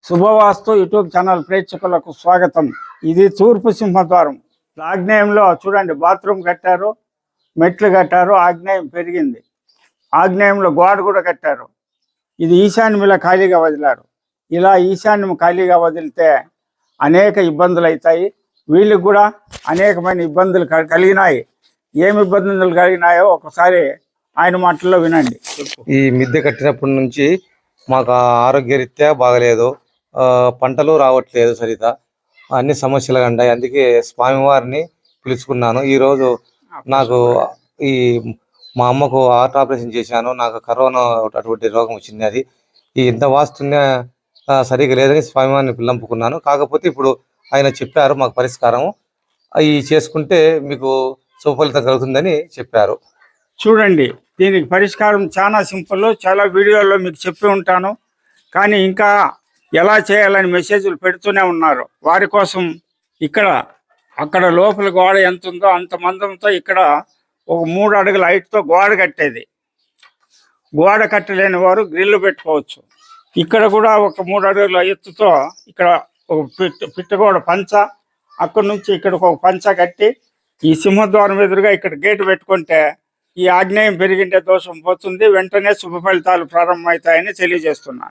శుభవాస్తు YouTube channel ప్రేక్షకులకు స్వాగతం. ఇది తూర్పు సింహద్వారం. ఆగ్నేయంలో చూడండి, బాత్రూమ్ కట్టారు, మెట్లు కట్టారు, ఆగ్నేయం పెరిగింది. ఆగ్నేయంలో గోడ కూడా కట్టారు. ఇది ఈశాన్యంలో ఖాళీగా వదిలారు. ఇలా ఈశాన్యం ఖాళీగా వదిలితే అనేక ఇబ్బందులు అవుతాయి. వీళ్ళకి కూడా అనేకమైన ఇబ్బందులు కలిగినాయి. ఏమి ఇబ్బందులు కలిగినాయో ఒకసారి ఆయన మాటల్లో వినండి. ఈ మిద్దె కట్టినప్పటి నుంచి మాకు ఆరోగ్యరీత్యా బాగలేదు, పంటలు రావట్లేదు సరిగా, అన్ని సమస్యలు ఉన్నాయి. అందుకే స్వామివారిని పిలుచుకున్నాను. ఈరోజు నాకు మా అమ్మకు హార్ట్ ఆపరేషన్ చేశాను. నాకు కరోనా అటువంటి రోగం వచ్చింది. అది ఇంత వాస్తున్న సరిగా లేదని స్వామివారిని పిల్లంపుకున్నాను. కాకపోతే ఇప్పుడు ఆయన చెప్పారు మాకు పరిష్కారం అవి చేసుకుంటే మీకు సుఫలితం కలుగుతుందని చెప్పారు. చూడండి, దీనికి పరిష్కారం చాలా సింపుల్. చాలా వీడియోల్లో మీకు చెప్పి ఉంటాను, కానీ ఇంకా ఎలా చేయాలని మెసేజ్లు పెడుతూనే ఉన్నారు. వారి కోసం అక్కడ లోపల గోడ ఎంత ఉందో అంత మందంతో ఇక్కడ ఒక 3 అడుగుల హైట్తో గోడ కట్టేది. గోడ కట్టలేని వారు గ్రిల్లు పెట్టుకోవచ్చు. ఇక్కడ కూడా ఒక 3 అడుగుల ఎత్తుతో ఇక్కడ ఒక పిట్టగోడ పంచ, అక్కడి నుంచి ఇక్కడికి ఒక పంచ కట్టి ఈ సింహద్వారం ఎదురుగా ఇక్కడ గేటు పెట్టుకుంటే ఈ ఆగ్నేయం పెరిగిండే దోషం పోతుంది. వెంటనే శుభ ఫలితాలు ప్రారంభమవుతాయని తెలియజేస్తున్నాను.